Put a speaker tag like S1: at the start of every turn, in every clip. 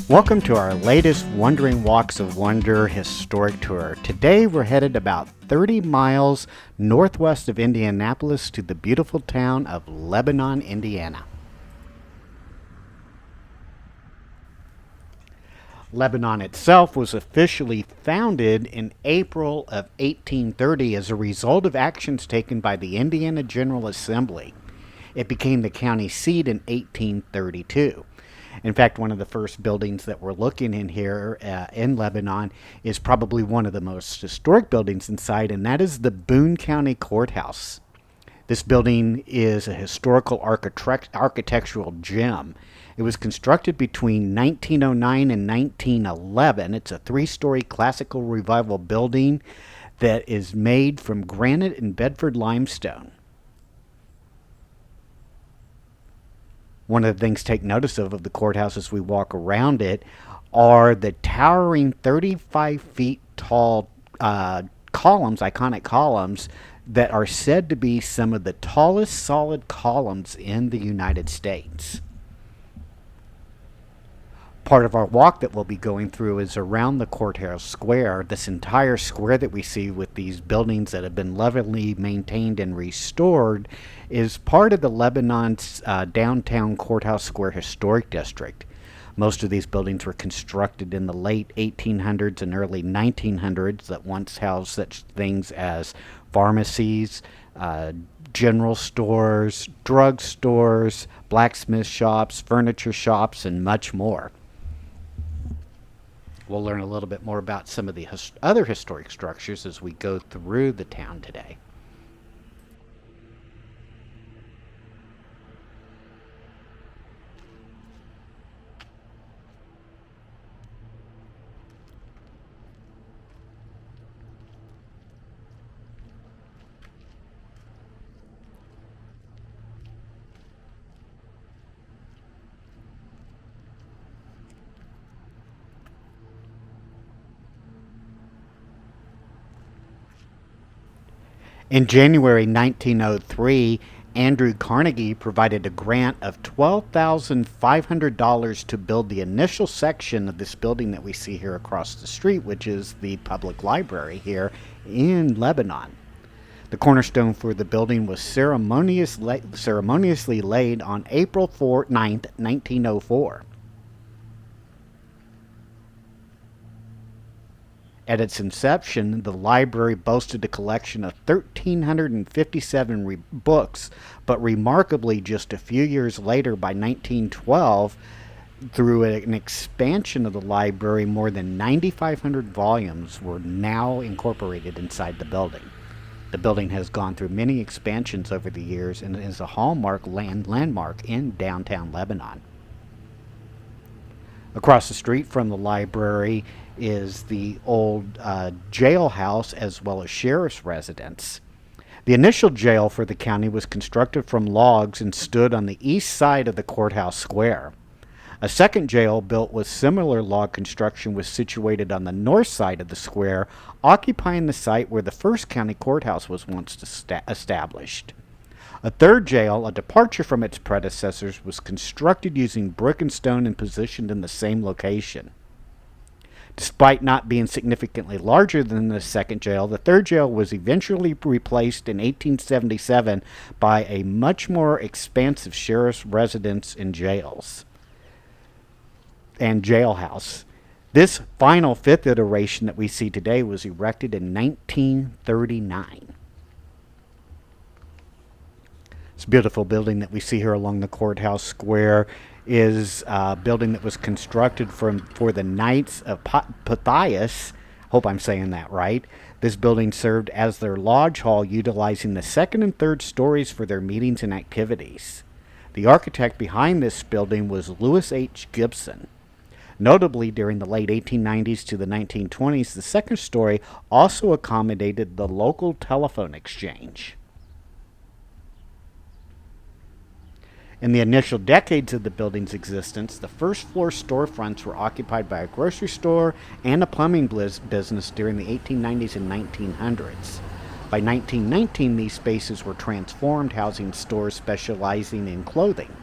S1: Welcome to our latest Wandering Walks of Wonder historic tour. Today we're headed about 30 miles northwest of Indianapolis to the beautiful town of Lebanon, Indiana. Lebanon itself was officially founded in April of 1830 as a result of actions taken by the Indiana General Assembly. It became the county seat in 1832. In fact, one of the first buildings that we're looking in here in Lebanon is probably one of the most historic buildings inside, and that is the Boone County Courthouse. This building is a historical architectural gem. It was constructed between 1909 and 1911. It's a three-story classical revival building that is made from granite and Bedford limestone. One of the things to take notice of the courthouse as we walk around it are the towering 35 feet tall columns, iconic columns, that are said to be some of the tallest solid columns in the United States. Part of our walk that we'll be going through is around the courthouse square. This entire square that we see with these buildings that have been lovingly maintained and restored is part of the Lebanon's downtown Courthouse Square Historic District. Most of these buildings were constructed in the late 1800s and early 1900s that once housed such things as pharmacies, general stores, drug stores, blacksmith shops, furniture shops, and much more. We'll learn a little bit more about some of the other historic structures as we go through the town today. In January 1903, Andrew Carnegie provided a grant of $12,500 to build the initial section of this building that we see here across the street, which is the public library here in Lebanon. The cornerstone for the building was ceremoniously laid on April 9th, 1904. At its inception, the library boasted a collection of 1,357 books, but remarkably, just a few years later, by 1912, through an expansion of the library, more than 9,500 volumes were now incorporated inside the building. The building has gone through many expansions over the years and is a hallmark landmark in downtown Lebanon. Across the street from the library is the old jailhouse as well as sheriff's residence. The initial jail for the county was constructed from logs and stood on the east side of the courthouse square. A second jail built with similar log construction was situated on the north side of the square, occupying the site where the first county courthouse was once established. A third jail, a departure from its predecessors, was constructed using brick and stone and positioned in the same location. Despite not being significantly larger than the second jail, the third jail was eventually replaced in 1877 by a much more expansive sheriff's residence and jailhouse. This final fifth iteration that we see today was erected in 1939. This beautiful building that we see here along the courthouse square is a building that was constructed for the Knights of Pythias. Hope I'm saying that right. This building served as their lodge hall, utilizing the second and third stories for their meetings and activities. The architect behind this building was Lewis H. Gibson. Notably, during the late 1890s to the 1920s, the second story also accommodated the local telephone exchange. In the initial decades of the building's existence, the first floor storefronts were occupied by a grocery store and a plumbing business during the 1890s and 1900s. By 1919, these spaces were transformed, housing stores specializing in clothing.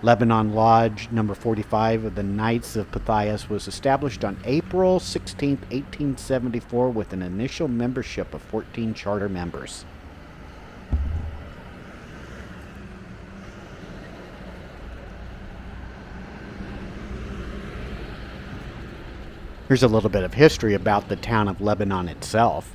S1: Lebanon Lodge number 45 of the Knights of Pythias was established on April 16, 1874, with an initial membership of 14 charter members. Here's a little bit of history about the town of Lebanon itself.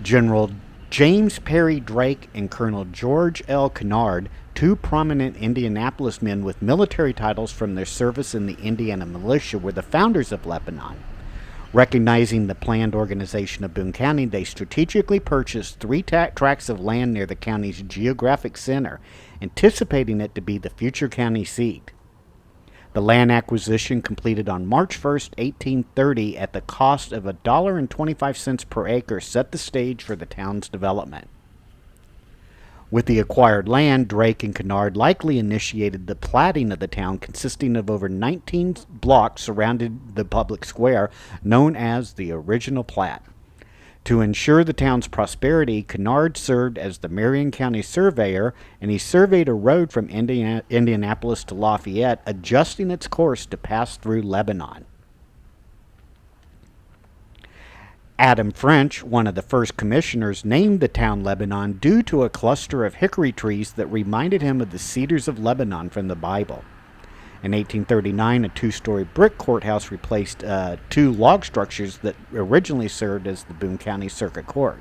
S1: General James Perry Drake and Colonel George L. Kennard, two prominent Indianapolis men with military titles from their service in the Indiana militia, were the founders of Lebanon. Recognizing the planned organization of Boone County, they strategically purchased three tracts of land near the county's geographic center, anticipating it to be the future county seat. The land acquisition, completed on March 1st, 1830, at the cost of $1.25 per acre, set the stage for the town's development. With the acquired land, Drake and Kennard likely initiated the platting of the town, consisting of over 19 blocks surrounding the public square, known as the original plat. To ensure the town's prosperity, Kennard served as the Marion County surveyor, and he surveyed a road from Indianapolis to Lafayette, adjusting its course to pass through Lebanon. Adam French, one of the first commissioners, named the town Lebanon due to a cluster of hickory trees that reminded him of the cedars of Lebanon from the Bible. In 1839, a two-story brick courthouse replaced two log structures that originally served as the Boone County Circuit Court.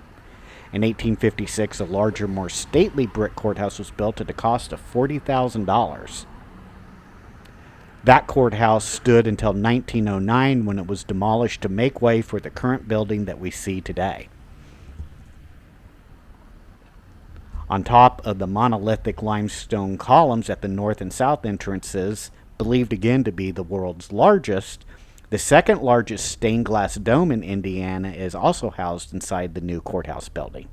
S1: In 1856, a larger, more stately brick courthouse was built at a cost of $40,000. That courthouse stood until 1909, when it was demolished to make way for the current building that we see today. On top of the monolithic limestone columns at the north and south entrances, believed again to be the world's largest, the second largest stained glass dome in Indiana is also housed inside the new courthouse building.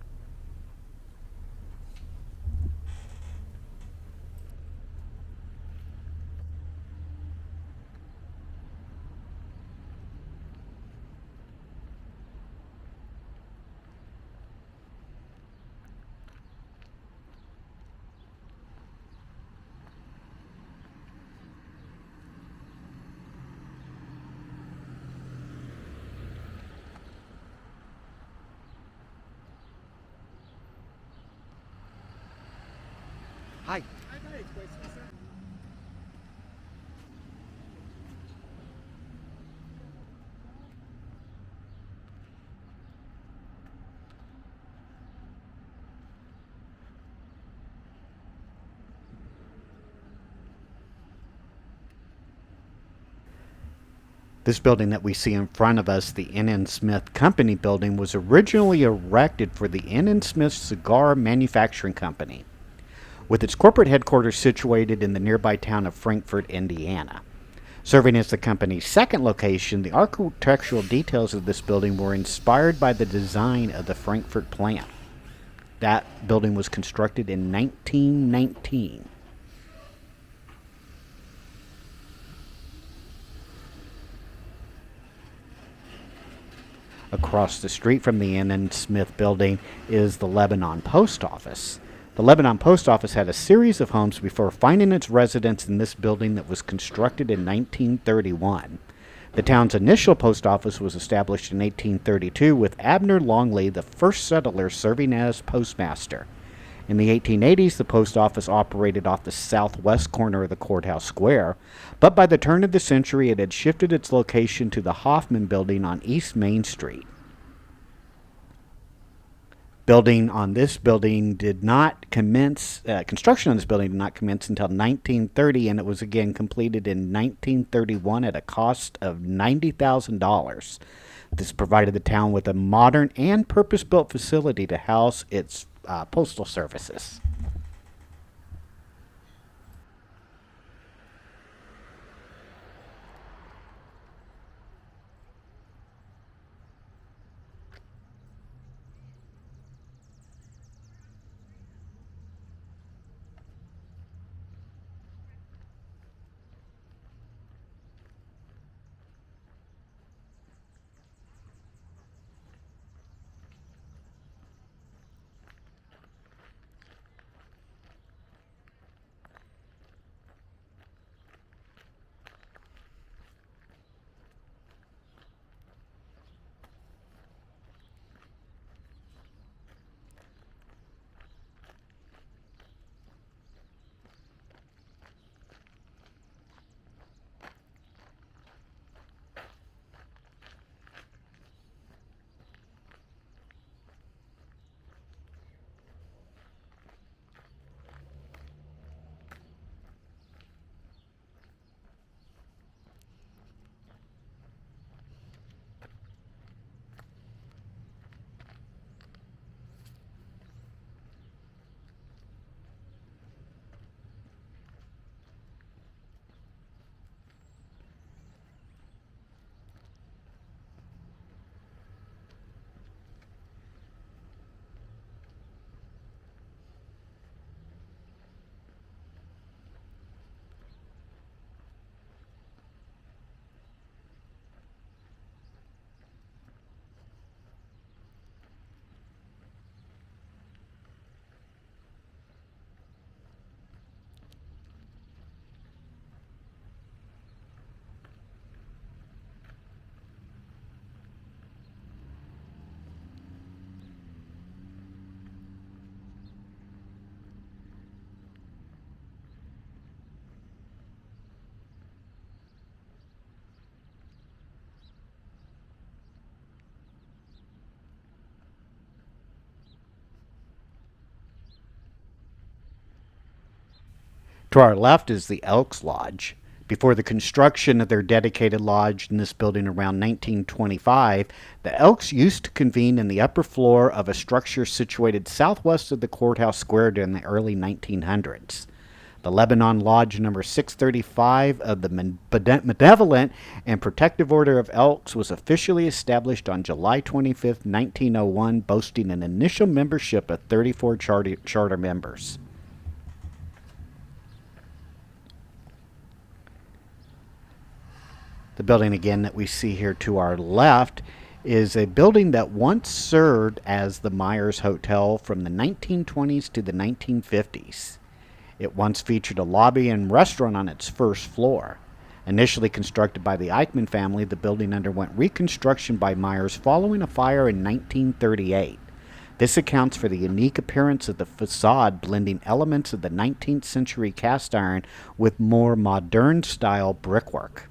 S1: Hi. This building that we see in front of us, the N.N. Smith Company building, was originally erected for the N.N. Smith Cigar Manufacturing Company, with its corporate headquarters situated in the nearby town of Frankfort, Indiana. Serving as the company's second location, the architectural details of this building were inspired by the design of the Frankfort plant. That building was constructed in 1919. Across the street from the N.N. Smith building is the Lebanon Post Office. The Lebanon Post Office had a series of homes before finding its residence in this building that was constructed in 1931. The town's initial post office was established in 1832, with Abner Longley, the first settler, serving as postmaster. In the 1880s, the post office operated off the southwest corner of the courthouse square, but by the turn of the century, it had shifted its location to the Hoffman Building on East Main Street. Construction on this building did not commence until 1930, and it was again completed in 1931 at a cost of $90,000. This provided the town with a modern and purpose-built facility to house its postal services. To our left is the Elks Lodge. Before the construction of their dedicated lodge in this building around 1925, the Elks used to convene in the upper floor of a structure situated southwest of the courthouse square during the early 1900s. The Lebanon Lodge number 635 of the Benevolent and Protective Order of Elks was officially established on July 25, 1901, boasting an initial membership of 34 charter members. The building again that we see here to our left is a building that once served as the Myers Hotel from the 1920s to the 1950s. It once featured a lobby and restaurant on its first floor. Initially constructed by the Eichmann family, the building underwent reconstruction by Myers following a fire in 1938. This accounts for the unique appearance of the facade, blending elements of the 19th century cast iron with more modern style brickwork.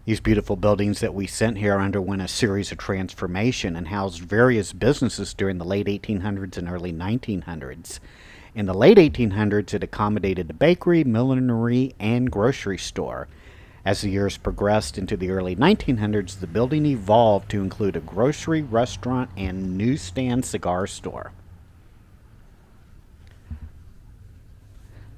S1: These beautiful buildings that we sent here underwent a series of transformation and housed various businesses during the late 1800s and early 1900s. In the late 1800s, it accommodated a bakery, millinery, and grocery store. As the years progressed into the early 1900s, the building evolved to include a grocery, restaurant, and newsstand cigar store.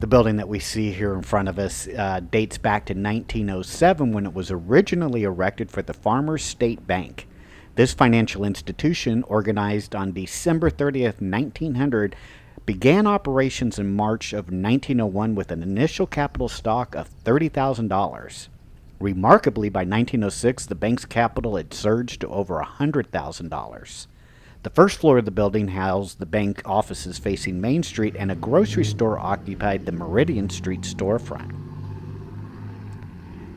S1: The building that we see here in front of us dates back to 1907 when it was originally erected for the Farmers State Bank. This financial institution, organized on December 30th, 1900, began operations in March of 1901 with an initial capital stock of $30,000. Remarkably, by 1906, the bank's capital had surged to over $100,000. The first floor of the building housed the bank offices facing Main Street, and a grocery store occupied the Meridian Street storefront.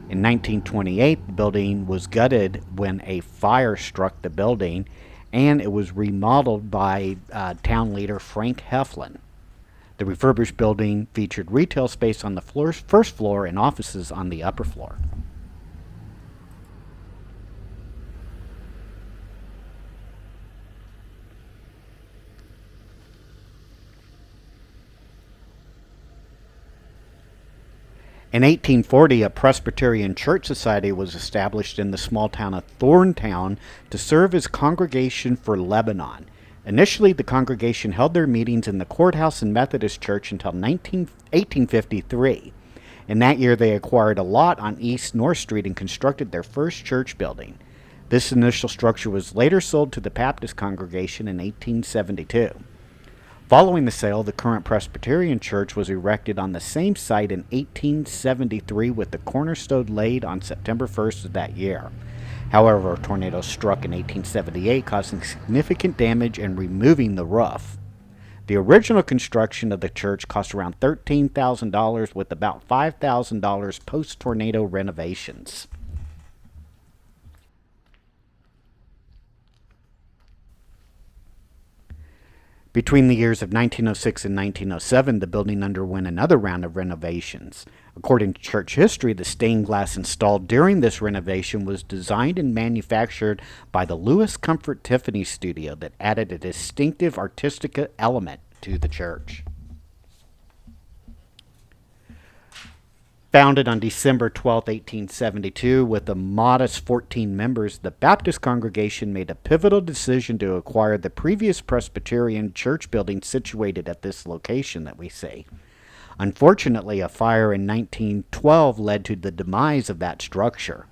S1: In 1928, the building was gutted when a fire struck the building, and it was remodeled by town leader Frank Heflin. The refurbished building featured retail space on the first floor and offices on the upper floor. In 1840, a Presbyterian church society was established in the small town of Thorntown to serve as congregation for Lebanon. Initially, the congregation held their meetings in the courthouse and Methodist church until 1853. In that year, they acquired a lot on East North Street and constructed their first church building. This initial structure was later sold to the Baptist congregation in 1872. Following the sale, the current Presbyterian Church was erected on the same site in 1873 with the cornerstone laid on September 1st of that year. However, a tornado struck in 1878, causing significant damage and removing the roof. The original construction of the church cost around $13,000 with about $5,000 post-tornado renovations. Between the years of 1906 and 1907, the building underwent another round of renovations. According to church history, the stained glass installed during this renovation was designed and manufactured by the Louis Comfort Tiffany studio that added a distinctive artistic element to the church. Founded on December 12, 1872, with a modest 14 members, the Baptist congregation made a pivotal decision to acquire the previous Presbyterian church building situated at this location that we see. Unfortunately, a fire in 1912 led to the demise of that structure.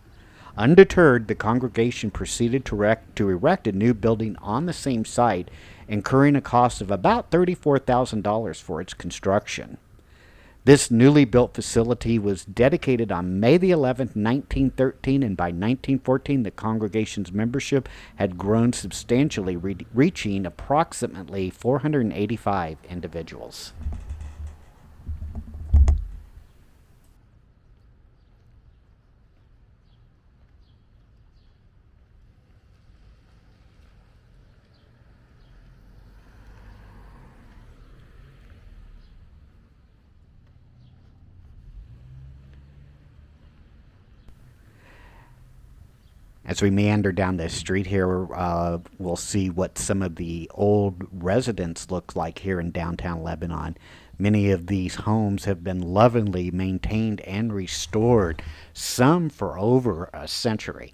S1: Undeterred, the congregation proceeded to erect a new building on the same site, incurring a cost of about $34,000 for its construction. This newly built facility was dedicated on May the 11th, 1913, and by 1914 the congregation's membership had grown substantially, reaching approximately 485 individuals. As we meander down this street here, we'll see what some of the old residents look like here in downtown Lebanon. Many of these homes have been lovingly maintained and restored, some for over a century.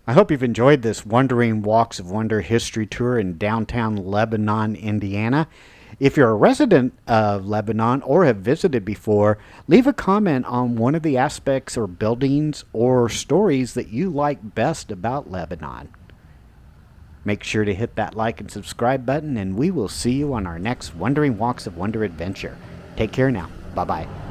S1: I hope you've enjoyed this Wandering Walks of Wonder history tour in downtown Lebanon, Indiana. If you're a resident of Lebanon or have visited before, leave a comment on one of the aspects or buildings or stories that you like best about Lebanon. Make sure to hit that like and subscribe button, and we will see you on our next Wandering Walks of Wonder adventure. Take care now. Bye-bye.